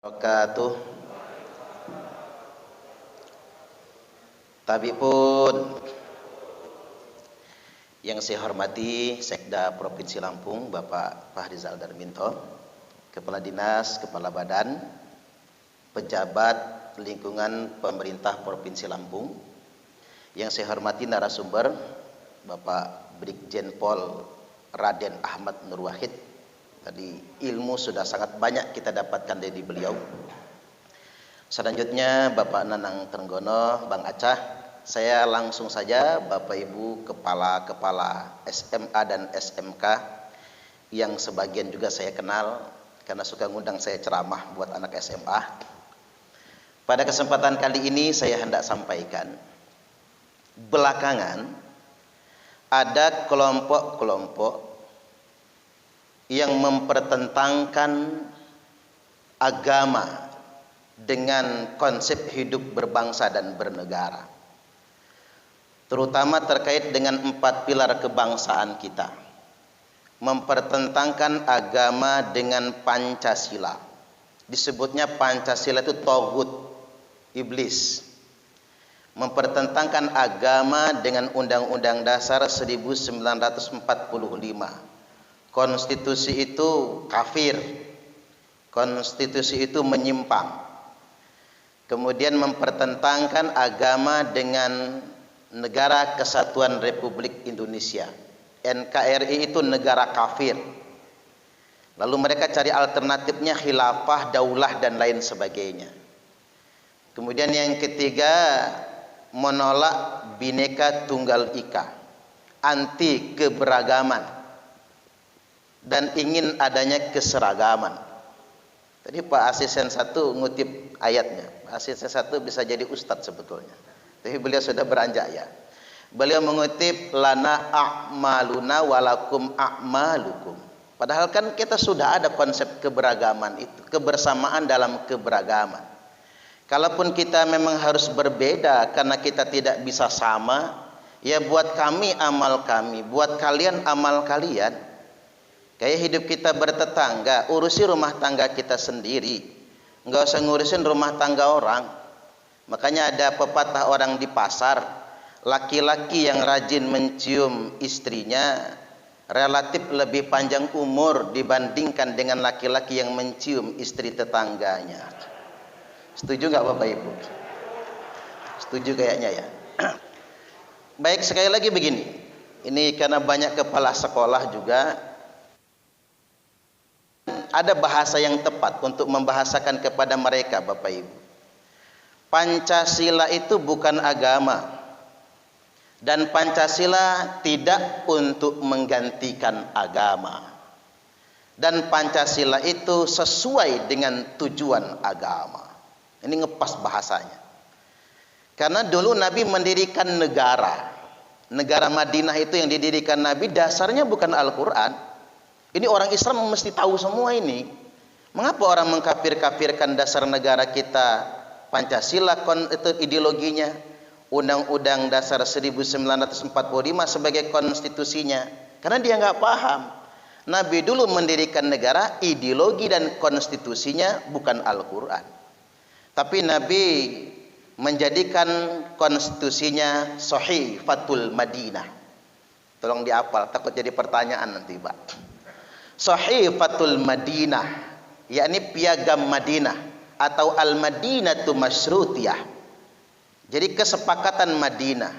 Wabarakatuh. Tapi pun yang saya hormati Sekda Provinsi Lampung Bapak Fahrizal Darminto, Kepala Dinas, Kepala Badan, pejabat lingkungan pemerintah Provinsi Lampung. Yang saya hormati narasumber Bapak Brigjen Pol Raden Ahmad Nur Wahid. Tadi ilmu sudah sangat banyak kita dapatkan dari beliau. Selanjutnya Bapak Nanang Trenggono, Bang Acah. Saya langsung saja Bapak Ibu kepala-kepala SMA dan SMK yang sebagian juga saya kenal karena suka ngundang saya ceramah buat anak SMA. Pada kesempatan kali ini saya hendak sampaikan, belakangan ada kelompok-kelompok yang mempertentangkan agama dengan konsep hidup berbangsa dan bernegara, terutama terkait dengan 4 pilar kebangsaan kita. Mempertentangkan agama dengan Pancasila. Disebutnya Pancasila itu togut, iblis. Mempertentangkan agama dengan Undang-Undang Dasar 1945. Konstitusi itu kafir, konstitusi itu menyimpang. Kemudian mempertentangkan agama dengan Negara Kesatuan Republik Indonesia. NKRI itu negara kafir. Lalu mereka cari alternatifnya khilafah, daulah dan lain sebagainya. Kemudian yang ketiga, menolak Bhinneka Tunggal Ika, anti keberagaman, dan ingin adanya keseragaman. Tadi Pak Asisten 1 ngutip ayatnya. Pak Asisten 1 bisa jadi ustadz sebetulnya, tapi beliau sudah beranjak ya. Beliau mengutip lana a'maluna walakum a'malukum. Padahal kan kita sudah ada konsep keberagaman itu, kebersamaan dalam keberagaman. Kalaupun kita memang harus berbeda karena kita tidak bisa sama, ya buat kami amal kami, buat kalian amal kalian. Kayak hidup kita bertetangga, urusi rumah tangga kita sendiri, nggak usah ngurusin rumah tangga orang. Makanya ada pepatah orang di pasar, laki-laki yang rajin mencium istrinya relatif lebih panjang umur dibandingkan dengan laki-laki yang mencium istri tetangganya. Setuju nggak Bapak Ibu? Setuju kayaknya ya. Baik, sekali lagi begini, ini karena banyak kepala sekolah juga, ada bahasa yang tepat untuk membahasakan kepada mereka Bapak Ibu. Pancasila itu bukan agama, dan Pancasila tidak untuk menggantikan agama, dan Pancasila itu sesuai dengan tujuan agama. Ini ngepas bahasanya. Karena dulu Nabi mendirikan negara Madinah itu yang didirikan Nabi dasarnya bukan Al-Quran. Ini orang Islam mesti tahu semua ini. Mengapa orang mengkafir-kafirkan dasar negara kita Pancasila, itu ideologinya, Undang-Undang Dasar 1945 sebagai konstitusinya? Karena dia nggak paham. Nabi dulu mendirikan negara, ideologi dan konstitusinya bukan Al-Quran. Tapi Nabi menjadikan konstitusinya Sahifatul Madinah. Tolong dihafal, takut jadi pertanyaan nanti Pak. Sahifatul Madinah, yakni piagam Madinah atau Al-Madinatu Masyrutiyah. Jadi kesepakatan Madinah.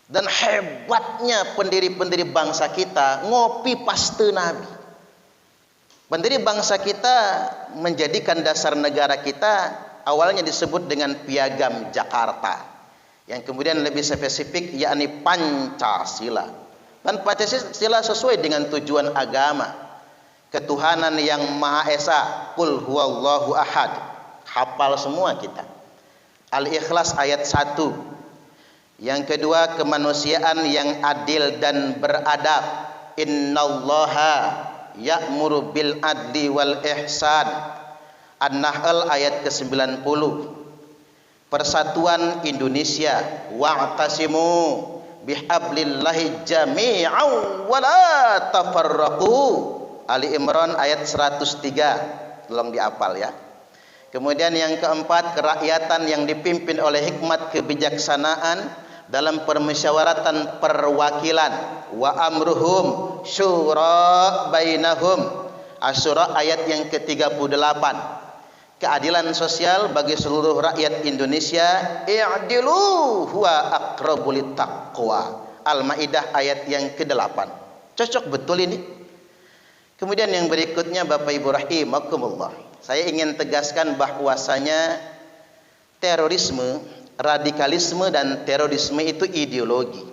Dan hebatnya pendiri-pendiri bangsa kita ngopi paste Nabi. Pendiri bangsa kita menjadikan dasar negara kita awalnya disebut dengan piagam Jakarta, yang kemudian lebih spesifik yakni Pancasila. Dan Pancasila sesuai dengan tujuan agama, ketuhanan yang Maha Esa, Qul huwallahu ahad. Hafal semua kita. Al-Ikhlas ayat 1. Yang kedua, kemanusiaan yang adil dan beradab. Innallaha ya'muru bil adli wal ihsan. An-Nahl ayat ke-90. Persatuan Indonesia, wa'tasimu bihablillahi jami'an wa la tafarraqu. Ali Imran ayat 103. Tolong dihafal ya. Kemudian yang keempat, kerakyatan yang dipimpin oleh hikmat kebijaksanaan dalam permusyawaratan perwakilan. Wa amruhum syura bainahum. Asy-Syura ayat yang ke-38. Keadilan sosial bagi seluruh rakyat Indonesia. I'dilu huwa aqrabu littaqwa. Al-Maidah ayat yang ke-8. Cocok betul ini. Kemudian yang berikutnya, Bapak Ibu rahimakumullah, saya ingin tegaskan bahwasanya terorisme, radikalisme dan terorisme itu ideologi.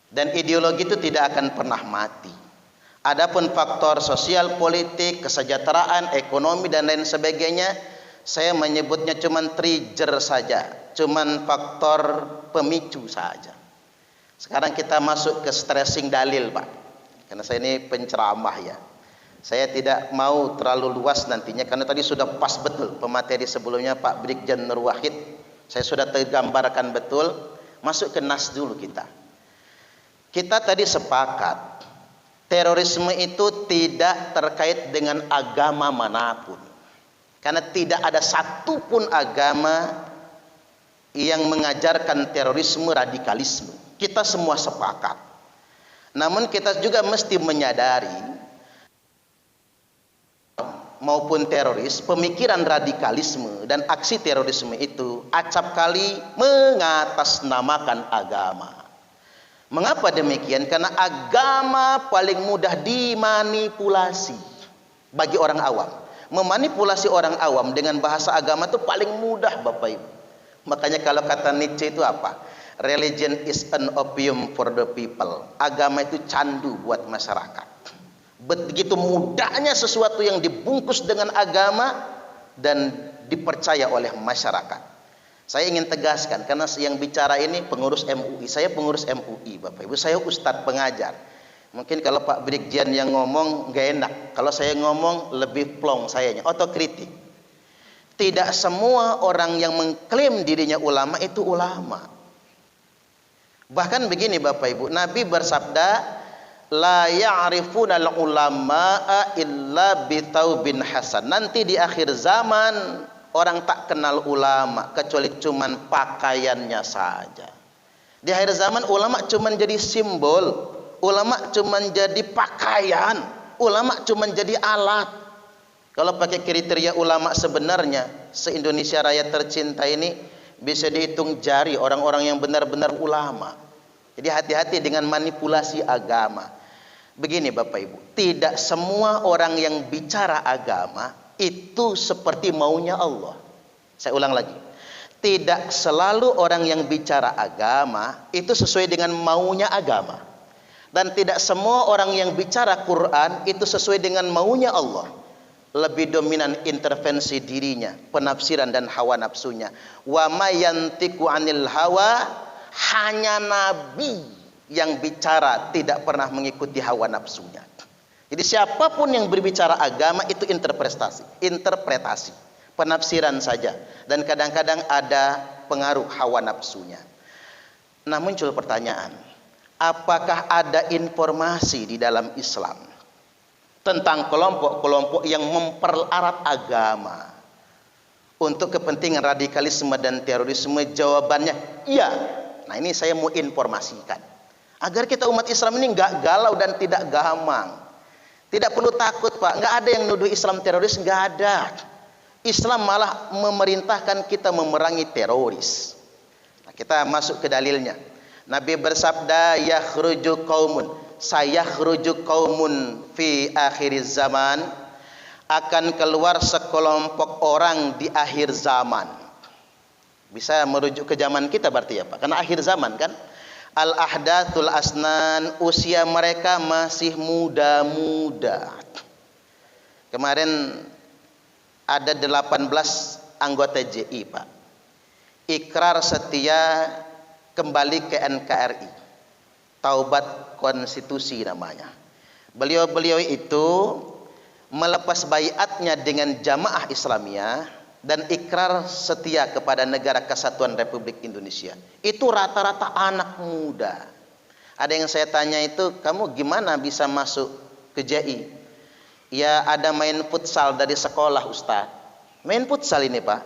Dan ideologi itu tidak akan pernah mati. Adapun faktor sosial, politik, kesejahteraan, ekonomi dan lain sebagainya, saya menyebutnya cuman trigger saja, cuman faktor pemicu saja. Sekarang kita masuk ke stressing dalil, Pak. Karena saya ini penceramah ya. Saya tidak mau terlalu luas nantinya karena tadi sudah pas betul pemateri sebelumnya Pak Brigjen Nur Wahid. Saya sudah tergambarkan betul. Masuk ke nas dulu kita. Kita tadi sepakat terorisme itu tidak terkait dengan agama manapun. Karena tidak ada satupun agama yang mengajarkan terorisme, radikalisme. Kita semua sepakat. Namun kita juga mesti menyadari maupun teroris, pemikiran radikalisme dan aksi terorisme itu acap kali mengatasnamakan agama. Mengapa demikian? Karena agama paling mudah dimanipulasi bagi orang awam. Memanipulasi orang awam dengan bahasa agama itu paling mudah, Bapak Ibu. Makanya kalau kata Nietzsche itu apa? Religion is an opium for the people. Agama itu candu buat masyarakat. Begitu mudahnya sesuatu yang dibungkus dengan agama dan dipercaya oleh masyarakat. Saya ingin tegaskan karena yang bicara ini pengurus MUI. Saya pengurus MUI, Bapak Ibu. Saya ustadz pengajar. Mungkin kalau Pak Brigjen yang ngomong nggak enak. Kalau saya ngomong lebih plong sayanya, otokritik. Tidak semua orang yang mengklaim dirinya ulama itu ulama. Bahkan begini Bapak Ibu, Nabi bersabda, la ya'rifuna al-ulama'a illa bitaubin hasan. Nanti di akhir zaman orang tak kenal ulama kecuali cuman pakaiannya saja. Di akhir zaman ulama cuman jadi simbol, ulama cuman jadi pakaian, ulama cuman jadi alat. Kalau pakai kriteria ulama sebenarnya, se-Indonesia Raya tercinta ini bisa dihitung jari orang-orang yang benar-benar ulama. Jadi hati-hati dengan manipulasi agama. Begini Bapak Ibu, tidak semua orang yang bicara agama itu seperti maunya Allah. Saya ulang lagi. Tidak selalu orang yang bicara agama itu sesuai dengan maunya agama. Dan tidak semua orang yang bicara Quran itu sesuai dengan maunya Allah. Lebih dominan intervensi dirinya, penafsiran dan hawa nafsunya. Wa may yantiqu 'anil hawa, hanya Nabi yang bicara tidak pernah mengikuti hawa nafsunya. Jadi siapapun yang berbicara agama itu interpretasi, penafsiran saja, dan kadang-kadang ada pengaruh hawa nafsunya. Nah, muncul pertanyaan, apakah ada informasi di dalam Islam tentang kelompok-kelompok yang memperarat agama untuk kepentingan radikalisme dan terorisme? Jawabannya iya. Nah, ini saya mau informasikan agar kita umat Islam ini nggak galau dan tidak gamang. Tidak perlu takut Pak, nggak ada yang nuduh Islam teroris, nggak ada. Islam malah memerintahkan kita memerangi teroris. Nah, kita masuk ke dalilnya. Nabi bersabda, yakhruju qaumun, sayakhruju qaumun fi akhiriz zaman, akan keluar sekelompok orang di akhir zaman. Bisa merujuk ke zaman kita berarti ya Pak, karena akhir zaman kan. Al-ahdathul asnan, usia mereka masih muda-muda. Kemarin ada 18 anggota JI Pak, ikrar setia kembali ke NKRI, taubat konstitusi namanya. Beliau-beliau itu melepas baiatnya dengan Jamaah Islamiyah dan ikrar setia kepada Negara Kesatuan Republik Indonesia. Itu rata-rata anak muda. Ada yang saya tanya itu, kamu gimana bisa masuk ke JI? Ya ada main futsal dari sekolah Ustaz. Main futsal ini Pak.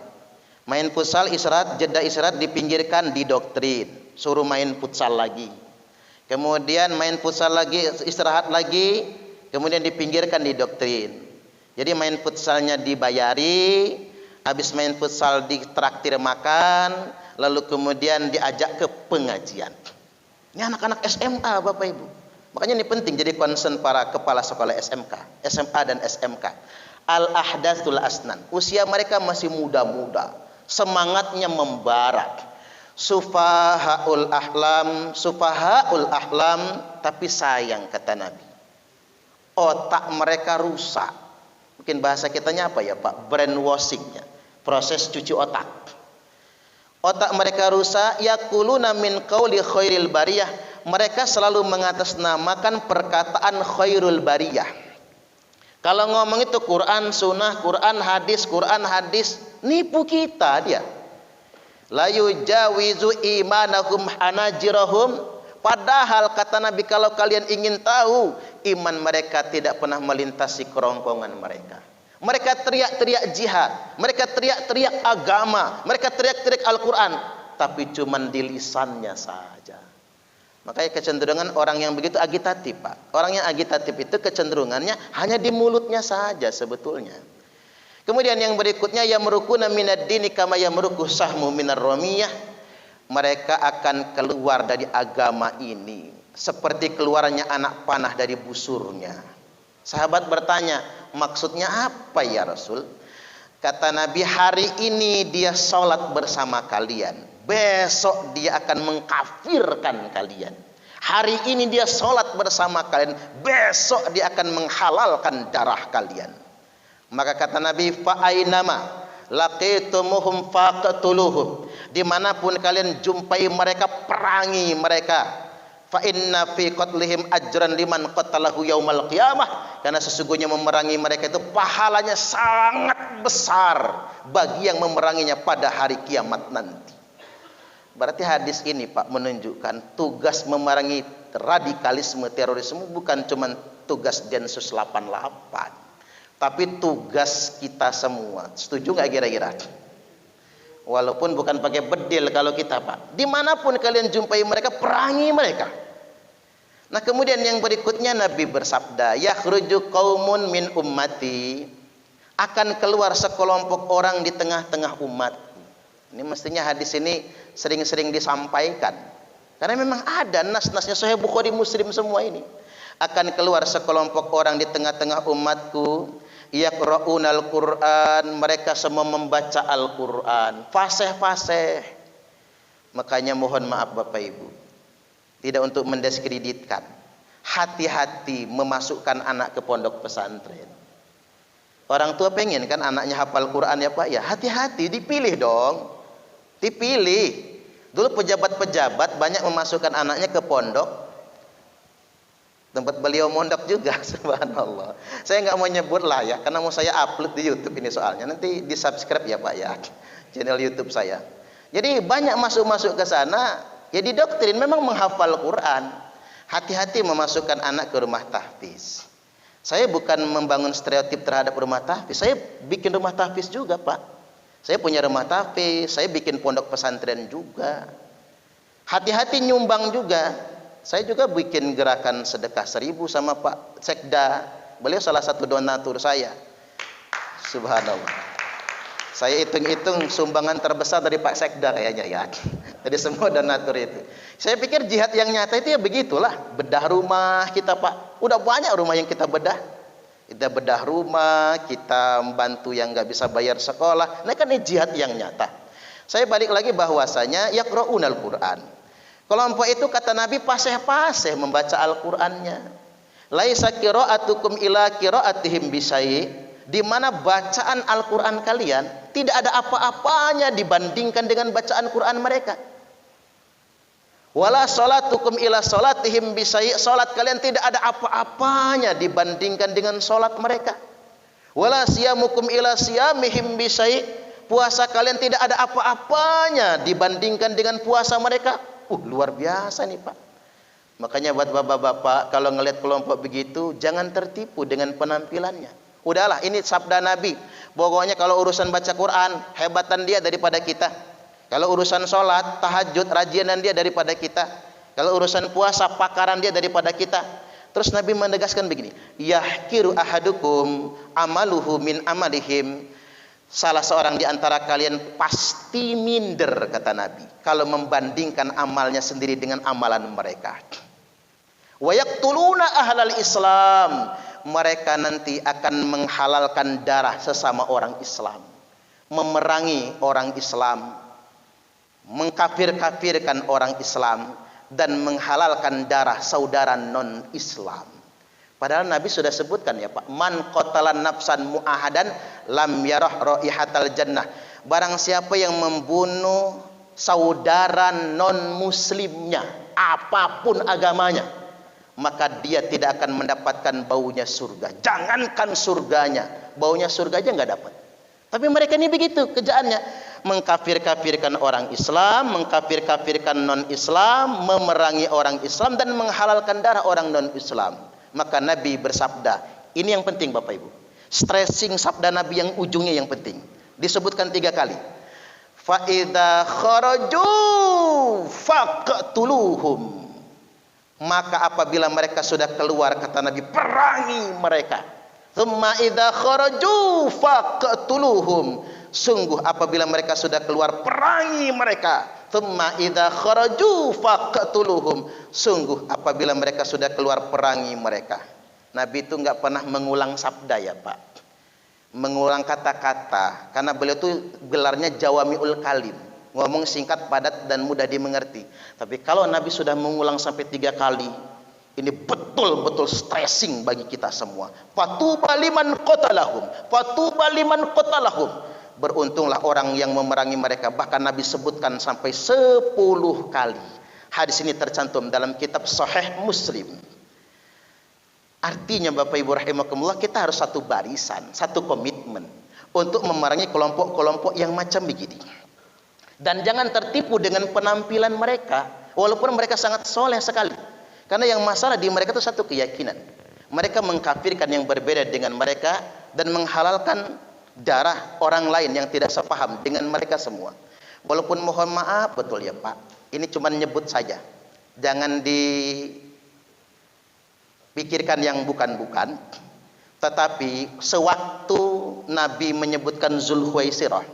Main futsal istirahat, jeda istirahat dipinggirkan, didoktrin, suruh main futsal lagi. Kemudian main futsal lagi, istirahat lagi, kemudian dipinggirkan, didoktrin. Jadi main futsalnya dibayari, habis main futsal ditraktir makan, lalu kemudian diajak ke pengajian. Ini anak-anak SMA Bapak Ibu. Makanya ini penting jadi concern para kepala sekolah SMK, SMA dan SMK. Al-ahdatsul asnan. Usia mereka masih muda-muda, semangatnya membara. Sufahaul ahlam, tapi sayang kata Nabi, otak mereka rusak. Mungkin bahasa kitanya apa ya Pak? Brainwashingnya, proses cuci otak. Otak mereka rusak. Yaquluna min qauli khairil bariyah. Mereka selalu mengatasnamakan perkataan khairul bariyah. Kalau ngomong itu Quran, sunnah, Quran, hadis, nipu kita dia. La yujawizu imanahum hanajirahum. Padahal kata Nabi, kalau kalian ingin tahu, iman mereka tidak pernah melintasi kerongkongan mereka. Mereka teriak-teriak jihad, mereka teriak-teriak agama, mereka teriak-teriak Al-Quran, tapi cuman di lisannya saja. Makanya kecenderungan orang yang begitu agitatif Pak. Orang yang agitatif itu kecenderungannya hanya di mulutnya saja sebetulnya. Kemudian yang berikutnya, yamrukuna minad dini kama yamruku sahmu minar ramiyah. Mereka akan keluar dari agama ini seperti keluarnya anak panah dari busurnya. Sahabat bertanya, maksudnya apa ya Rasul? Kata Nabi, hari ini dia sholat bersama kalian, besok dia akan mengkafirkan kalian. Hari ini dia sholat bersama kalian, besok dia akan menghalalkan darah kalian. Maka kata Nabi, fa'ainama laqitumuhum faqatuluhum. Dimanapun kalian jumpai mereka, perangi mereka. Fa inna fi qatlihim ajran liman qatalahu yaumal qiyamah. Karena sesungguhnya memerangi mereka itu pahalanya sangat besar bagi yang memeranginya pada hari kiamat nanti. Berarti hadis ini Pak menunjukkan tugas memerangi radikalisme terorisme bukan cuma tugas Densus 88. Tapi tugas kita semua. Setuju nggak kira-kira? Walaupun bukan pakai bedil kalau kita Pak. Dimanapun kalian jumpai mereka, perangi mereka. Nah kemudian yang berikutnya Nabi bersabda, yakhruju qaumun min ummati. Akan keluar sekelompok orang di tengah-tengah umat. Ini mestinya hadis ini sering-sering disampaikan. Karena memang ada nas-nasnya, Sahih Bukhari Muslim semua ini. Akan keluar sekelompok orang di tengah-tengah umatku, yaqra'unal Qur'an, mereka semua membaca Al-Qur'an, fasih-fasih. Makanya mohon maaf Bapak Ibu, tidak untuk mendiskreditkan, hati-hati memasukkan anak ke pondok pesantren. Orang tua pengen kan anaknya hafal Quran ya Pak ya, hati-hati, dipilih dong, dipilih. Dulu pejabat-pejabat banyak memasukkan anaknya ke pondok. Tempat beliau mondok juga, subhanallah. Saya nggak mau nyebut lah ya, karena mau saya upload di YouTube ini soalnya. Nanti di subscribe ya Pak ya, channel YouTube saya. Jadi banyak masuk-masuk ke sana, ya didoktrin memang menghafal Quran. Hati-hati memasukkan anak ke rumah tahfiz. Saya bukan membangun stereotip terhadap rumah tahfiz. Saya bikin rumah tahfiz juga Pak. Saya punya rumah tahfiz, saya bikin pondok pesantren juga. Hati-hati nyumbang juga. Saya juga bikin gerakan sedekah 1000 sama Pak Sekda. Beliau salah satu donatur saya. Subhanallah. Saya hitung-hitung sumbangan terbesar dari Pak Sekda kayaknya ya. Dari semua donatur itu. Saya pikir jihad yang nyata itu ya begitulah. Bedah rumah kita Pak. Udah banyak rumah yang kita bedah. Kita bedah rumah, kita membantu yang nggak bisa bayar sekolah. Nah kan ini jihad yang nyata. Saya balik lagi bahwasanya yaqra'unal Qur'an. Kelompok itu kata Nabi paseh-paseh membaca Al-Qur'annya. Laisa qira'atukum ila qira'atihim bisai. Di mana bacaan Al-Qur'an kalian tidak ada apa-apanya dibandingkan dengan bacaan Qur'an mereka. Wala salatukum ila salatihim bisai. Salat kalian tidak ada apa-apanya dibandingkan dengan salat mereka. Wala siyamukum ila siyamihim bisai. Puasa kalian tidak ada apa-apanya dibandingkan dengan puasa mereka. Luar biasa nih Pak. Makanya buat bapak-bapak kalau ngelihat kelompok begitu jangan tertipu dengan penampilannya. Udahlah, ini sabda Nabi. Pokoknya kalau urusan baca Quran, hebatan dia daripada kita. Kalau urusan sholat, tahajud, rajianan dia daripada kita. Kalau urusan puasa, pakaran dia daripada kita. Terus Nabi menegaskan begini, yahkiru ahadukum amaluhu min amalihim. Salah seorang di antara kalian pasti minder, kata Nabi, kalau membandingkan amalnya sendiri dengan amalan mereka. Wa yaqtuluna ahlal Islam. Mereka nanti akan menghalalkan darah sesama orang Islam, memerangi orang Islam, mengkafir-kafirkan orang Islam, dan menghalalkan darah saudara non-Islam. Padahal Nabi sudah sebutkan ya Pak, man qatalan nafsan mu'ahadan lam yarah raihatal jannah. Barang siapa yang membunuh saudara non-muslimnya, apapun agamanya, maka dia tidak akan mendapatkan baunya surga. Jangankan surganya, baunya surga aja nggak dapat. Tapi mereka ini begitu kerjaannya, mengkafir-kafirkan orang Islam, mengkafir-kafirkan non-Islam, memerangi orang Islam, dan menghalalkan darah orang non-Islam. Maka Nabi bersabda, ini yang penting Bapak Ibu, stressing sabda Nabi yang ujungnya yang penting, disebutkan 3 kali. Fa idza kharaju faqtuluhum. Maka apabila mereka sudah keluar, kata Nabi, perangi mereka. Tsumma idza kharaju faqtuluhum. Sungguh apabila mereka sudah keluar, perangi mereka. Tsumma idza kharaju faqtuluhum. Sungguh apabila mereka sudah keluar, perangi mereka. Nabi itu enggak pernah mengulang sabda ya Pak, mengulang kata-kata, karena beliau itu gelarnya jawamiul kalim, ngomong singkat, padat, dan mudah dimengerti. Tapi kalau Nabi sudah mengulang sampai 3 kali, ini betul-betul stressing bagi kita semua. Fatuba liman qatalahum, fatuba liman qatalahum. Beruntunglah orang yang memerangi mereka. Bahkan Nabi sebutkan sampai 10 kali. Hadis ini tercantum dalam kitab Sahih Muslim. Artinya Bapak Ibu rahimakumullah, kita harus satu barisan, satu komitmen untuk memerangi kelompok-kelompok yang macam begini. Dan jangan tertipu dengan penampilan mereka, walaupun mereka sangat soleh sekali. Karena yang masalah di mereka itu satu keyakinan. Mereka mengkafirkan yang berbeda dengan mereka dan menghalalkan darah orang lain yang tidak sepaham dengan mereka semua. Walaupun mohon maaf, betul ya Pak, ini cuma nyebut saja, jangan dipikirkan yang bukan-bukan. Tetapi sewaktu Nabi menyebutkan Zulkhuwaisirah,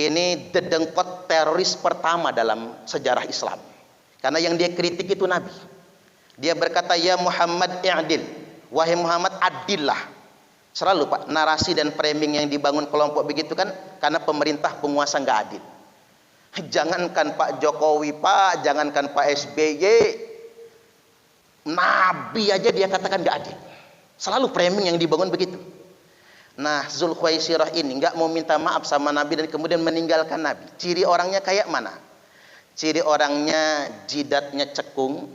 ini dedengkot teroris pertama dalam sejarah Islam, karena yang dia kritik itu Nabi. Dia berkata, ya Muhammad i'dil, wahai Muhammad adillah. Selalu Pak, narasi dan framing yang dibangun kelompok begitu kan, karena pemerintah penguasa nggak adil. Jangankan Pak Jokowi Pak, jangankan Pak SBY, Nabi aja dia katakan nggak adil. Selalu framing yang dibangun begitu. Nah, Zulkhuwaisirah ini nggak mau minta maaf sama Nabi dan kemudian meninggalkan Nabi. Ciri orangnya kayak mana? Ciri orangnya jidatnya cekung,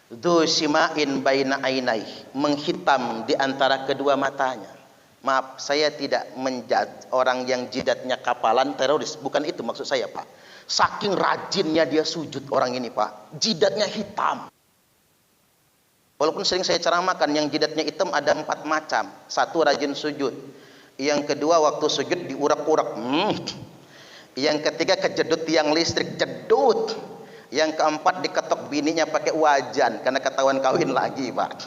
dzu sima'in baina ainai, menghitam di antara kedua matanya. Maaf, saya tidak menjudge orang yang jidatnya kapalan teroris, bukan itu maksud saya Pak. Saking rajinnya dia sujud orang ini Pak, jidatnya hitam. Walaupun sering saya ceramahkan, yang jidatnya hitam ada 4 macam. 1, rajin sujud. Yang kedua, waktu sujud diurak-urak. Yang ketiga, kejedut tiang listrik, jedut. Yang keempat, diketok bininya pakai wajan karena ketahuan kawin lagi Pak.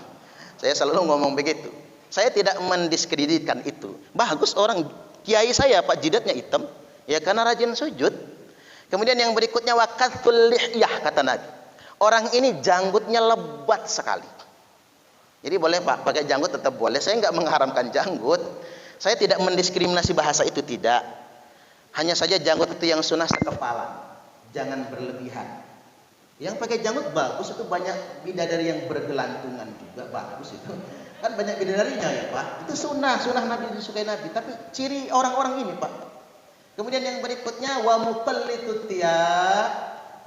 Saya selalu ngomong begitu. Saya tidak mendiskreditkan itu. Bagus orang kiai saya Pak jidatnya hitam, ya karena rajin sujud. Kemudian yang berikutnya, waqatul lihyah, kata Nabi. Orang ini janggutnya lebat sekali. Jadi boleh Pak, pakai janggut tetap boleh. Saya nggak mengharamkan janggut. Saya tidak mendiskriminasi bahasa itu, tidak. Hanya saja janggut itu yang sunnah sekepala. Jangan berlebihan. Yang pakai janggut bagus, itu banyak bidadari yang bergelantungan juga, bagus itu. Kan banyak bidadarinya ya Pak. Itu sunnah Nabi, disukai Nabi. Tapi ciri orang-orang ini Pak. Kemudian yang berikutnya, wa muqallitut tiyab,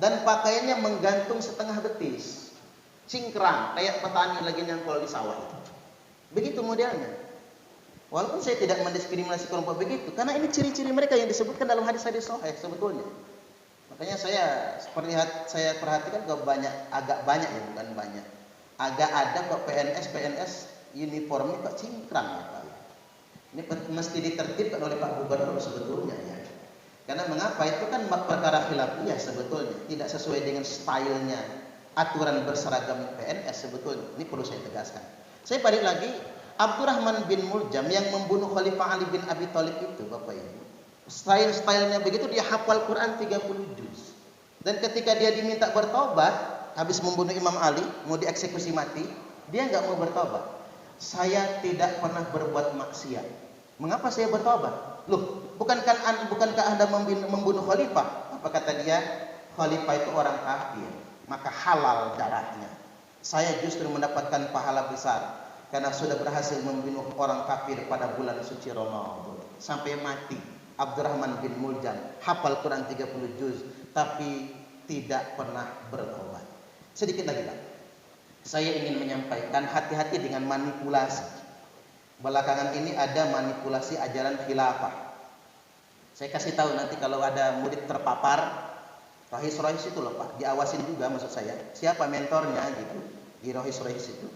dan pakaiannya menggantung setengah betis. Cingkrang, kayak petani lagi nyangkul di sawah itu. Begitu modelnya. Walaupun saya tidak mendiskriminasi kelompok begitu, karena ini ciri-ciri mereka yang disebutkan dalam hadis-hadis sahih sebetulnya. Makanya saya perhatikan kok agak banyak ya, bukan banyak. Agak ada kok PNS uniformnya kok cingkrang ya Pak. Ini mesti ditertibkan oleh Pak Gubernur sebetulnya ya. Karena mengapa itu kan perkara khilafiyah sebetulnya, tidak sesuai dengan stylenya aturan berseragam PNS sebetulnya. Ini perlu saya tegaskan. Saya balik lagi, Abdurrahman bin Muljam yang membunuh Khalifah Ali bin Abi Thalib itu, Bapak Ibu, stylenya begitu, dia hafal Quran 30 juz. Dan ketika dia diminta bertobat, habis membunuh Imam Ali, mau dieksekusi mati, dia nggak mau bertobat. Saya tidak pernah berbuat maksiat. Mengapa saya bertobat? Loh, bukankah Anda membunuh khalifah? Apa kata dia? Khalifah itu orang kafir, maka halal darahnya. Saya justru mendapatkan pahala besar karena sudah berhasil membunuh orang kafir pada bulan suci Ramadan sampai mati. Abdurrahman bin Muljam hafal Quran 30 juz tapi tidak pernah bertobat. Sedikit lagi Pak, saya ingin menyampaikan hati-hati dengan manipulasi. Belakangan ini ada manipulasi ajaran khilafah. Saya kasih tahu nanti kalau ada murid terpapar, rohis-rohis itu loh Pak, diawasin juga maksud saya. Siapa mentornya gitu di rohis-rohis itu.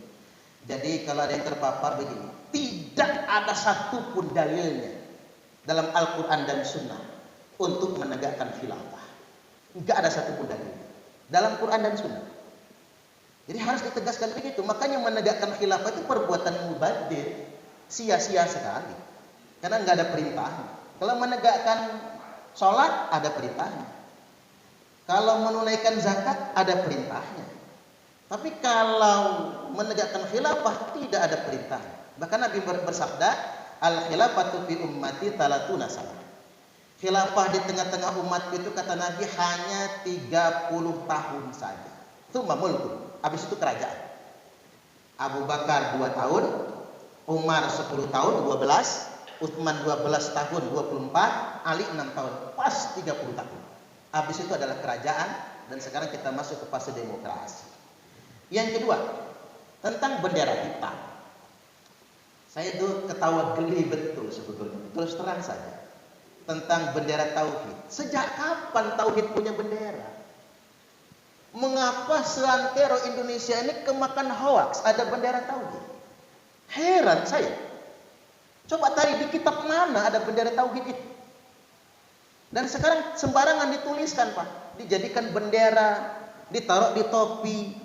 Jadi kalau ada yang terpapar begini, tidak ada satupun dalilnya dalam Al-Quran dan Sunnah untuk menegakkan khilafah. Enggak ada satupun dalil dalam Quran dan Sunnah. Jadi harus ditegaskan begitu. Makanya menegakkan khilafah itu perbuatan mubadzir, sia-sia sekali. Karena enggak ada perintahnya. Kalau menegakkan sholat ada perintahnya. Kalau menunaikan zakat ada perintahnya. Tapi kalau menegakkan khilafah tidak ada perintahnya. Bahkan Nabi bersabda, al-khilafatu fi ummati talatuna sana. Khilafah di tengah-tengah umatku itu kata Nabi hanya 30 tahun saja. Tsumma mulkun. Habis itu kerajaan. Abu Bakar 2 tahun, Umar 10 tahun 12, Utsman 12 tahun 24, Ali 6 tahun, pas 30 tahun. Habis itu adalah kerajaan dan sekarang kita masuk ke fase demokrasi. Yang kedua, tentang bendera hitam. Saya itu ketawa geli betul sebetulnya, terus terang saja. Tentang bendera tauhid. Sejak kapan tauhid punya bendera? Mengapa seantero Indonesia ini kemakan hoaks ada bendera tauhid? Heran saya. Coba cari di kitab mana ada bendera tauhid itu. Dan sekarang sembarangan dituliskan Pak. Dijadikan bendera, ditaruh di topi,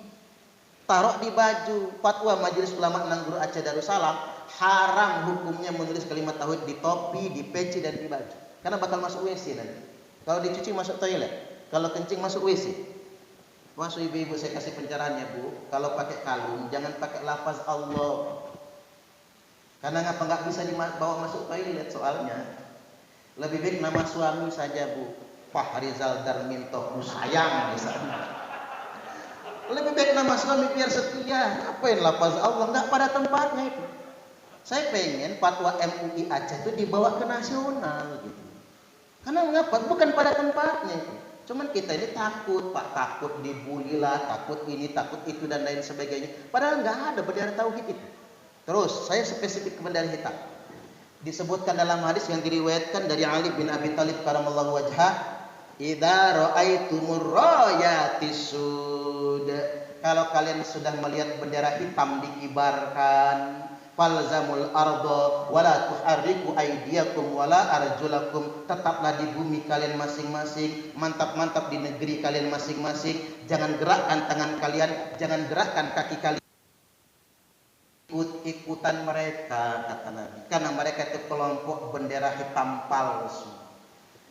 taruh di baju. Fatwa Majelis Ulama Nangguru Aceh Darussalam, haram hukumnya menulis kalimat tauhid di topi, di peci dan di baju. Karena bakal masuk WC nanti. Kalau dicuci masuk toilet, kalau kencing masuk WC. Masuk ibu-ibu saya kasih pencerahannya Bu. Kalau pakai kalung jangan pakai lafaz Allah. Karena nggak bisa dibawa masuk toilet soalnya. Lebih baik nama suami saja Bu. Fahrizal Darminto Sayang misalnya. Lebih baik nama suami biar setia. Ngapain lafaz Allah? Nggak pada tempatnya itu. Saya pengen fatwa MUI Aceh itu dibawa ke nasional gitu. Karena mengapa? Bukan pada tempatnya itu. Cuman kita ini takut, Pak, takut dibully lah, takut ini, takut itu dan lain sebagainya. Padahal nggak ada bendera tauhid itu. Terus saya spesifik ke bendera hitam. Disebutkan dalam hadis yang diriwayatkan dari Ali bin Abi Thalib karamallahu wajhah, "Idza ra'aitumur rayatis sud." Kalau kalian sudah melihat bendera hitam dikibarkan, falzamul ardo wala tuharriku aydiyakum wala arjulakum, tetaplah di bumi kalian masing-masing, mantap-mantap di negeri kalian masing-masing, jangan gerakkan tangan kalian, jangan gerakkan kaki kalian ikut-ikutan mereka, kata Nabi, karena mereka itu kelompok bendera hitam palsu.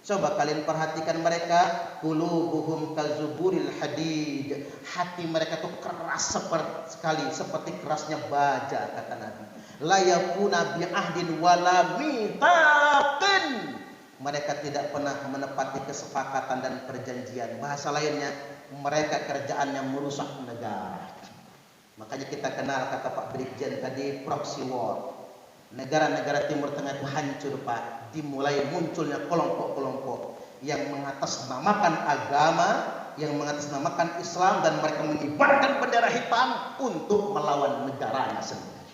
Coba kalian perhatikan mereka, qulubuhum kazuburil hadid, hati mereka tuh keras sekali seperti kerasnya baja, kata Nabi. La yakuna bi ahdin wala mitsaqin, mereka tidak pernah menepati kesepakatan dan perjanjian. Bahasa lainnya, mereka kerjaannya merusak negara. Makanya kita kenal kata Pak Brigjen tadi proxy war. Negara-negara Timur Tengah itu hancur Pak, dimulai munculnya kelompok-kelompok yang mengatasnamakan agama, yang mengatasnamakan Islam, dan mereka mengibarkan bendera hitam untuk melawan negaranya sendiri.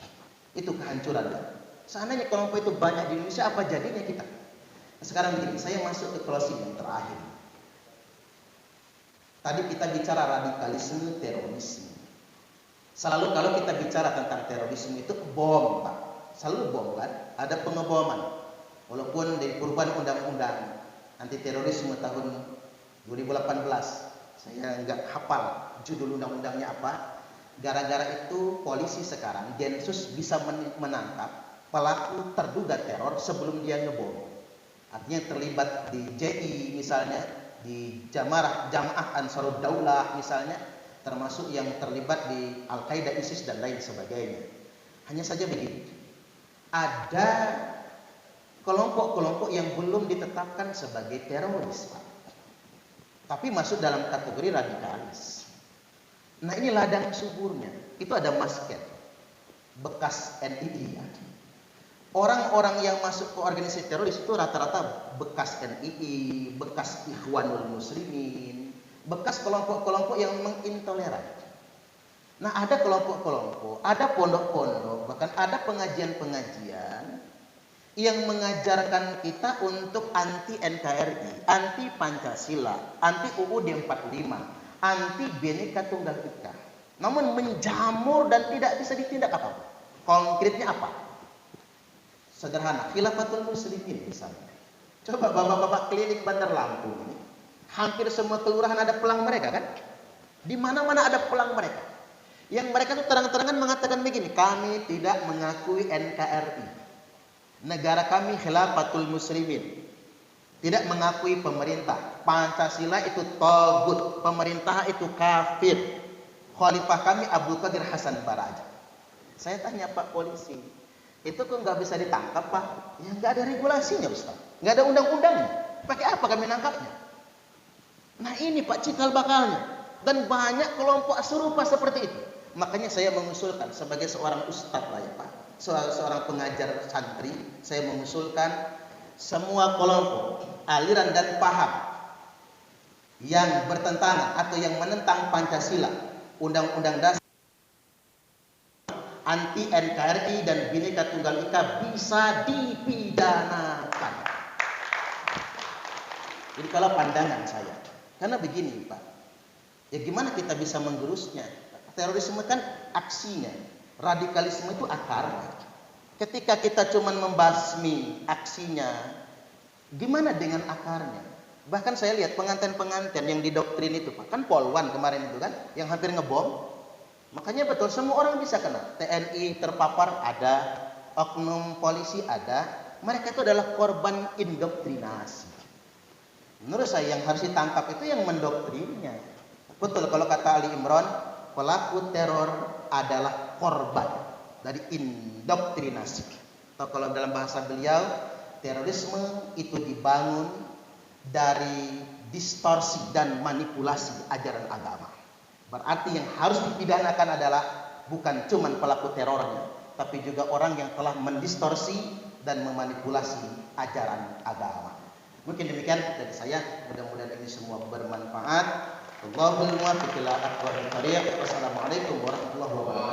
Itu kehancuran Pak. Seandainya kelompok itu banyak di Indonesia, apa jadinya kita? Nah, sekarang begini, saya masuk ke closing yang terakhir. Tadi kita bicara radikalisme, terorisme. Selalu kalau kita bicara tentang terorisme itu bom Pak. selalu bom kan, ada pengeboman. Walaupun dari perubahan undang-undang anti terorisme tahun 2018, saya nggak hafal judul undang-undangnya apa. Gara-gara itu polisi sekarang Densus bisa menangkap pelaku terduga teror sebelum dia ngebom. Artinya terlibat di JI misalnya, di Jamaah Ansarud Daulah misalnya, termasuk yang terlibat di Al-Qaeda, ISIS dan lain sebagainya. Hanya saja begini, ada kelompok-kelompok yang belum ditetapkan sebagai teroris, Pak, tapi masuk dalam kategori radikalis. Nah, ini ladang suburnya. Itu ada Masket, bekas NII. Orang-orang yang masuk ke organisasi teroris itu rata-rata bekas NII, bekas Ikhwanul Muslimin, bekas kelompok-kelompok yang mengintoleran. Nah, ada kelompok-kelompok, ada pondok-pondok, bahkan ada pengajian-pengajian yang mengajarkan kita untuk anti NKRI, anti Pancasila, anti UUD 45, anti Bhinneka Tunggal Ika. Namun menjamur dan tidak bisa ditindak apa-apa. Konkretnya apa? Sederhana, Khilafatul Muslimin misalnya. Coba bapak-bapak keliling Bandar Lampung ini, hampir semua kelurahan ada pelang mereka kan? Di mana-mana ada pelang mereka. Yang mereka itu terang-terangan mengatakan begini, kami tidak mengakui NKRI. Negara kami Khilafatul Muslimin. Tidak mengakui pemerintah. Pancasila itu togut, pemerintah itu kafir. Khalifah kami Abdul Qadir Hasan Baraja. Saya tanya Pak polisi, itu kok nggak bisa ditangkap Pak? Ya nggak ada regulasinya Ustaz, nggak ada undang-undangnya. Pakai apa kami nangkapnya? Nah ini Pak cikal bakalnya. Dan banyak kelompok serupa seperti itu. Makanya saya mengusulkan sebagai seorang ustadz lah ya Pak, seorang pengajar santri, saya mengusulkan semua kelompok, aliran dan paham yang bertentangan atau yang menentang Pancasila, Undang-Undang Dasar, anti NKRI dan Bhinneka Tunggal Ika bisa dipidanakan. Jadi kalau pandangan saya, karena begini Pak, ya gimana kita bisa menggerusnya? Terorisme kan aksinya, radikalisme itu akarnya. Ketika kita cuma membasmi aksinya, gimana dengan akarnya? Bahkan saya lihat pengantin-pengantin yang didoktrin itu, Pak, kan Polwan kemarin itu kan, yang hampir ngebom. Makanya betul semua orang bisa kena. TNI terpapar ada, oknum polisi ada. Mereka itu adalah korban indoktrinasi. Menurut saya yang harus ditangkap itu yang mendoktrinnya. Betul kalau kata Ali Imran, pelaku teror adalah korban dari indoktrinasi. Atau kalau dalam bahasa beliau, terorisme itu dibangun dari distorsi dan manipulasi ajaran agama. Berarti yang harus dipidanakan adalah bukan cuma pelaku terornya, tapi juga orang yang telah mendistorsi dan memanipulasi ajaran agama. Mungkin demikian dari saya, mudah-mudahan ini semua bermanfaat. Allahumma muwaffiq ila aqwamit thariq. Wassalamualaikum warahmatullahi wabarakatuh.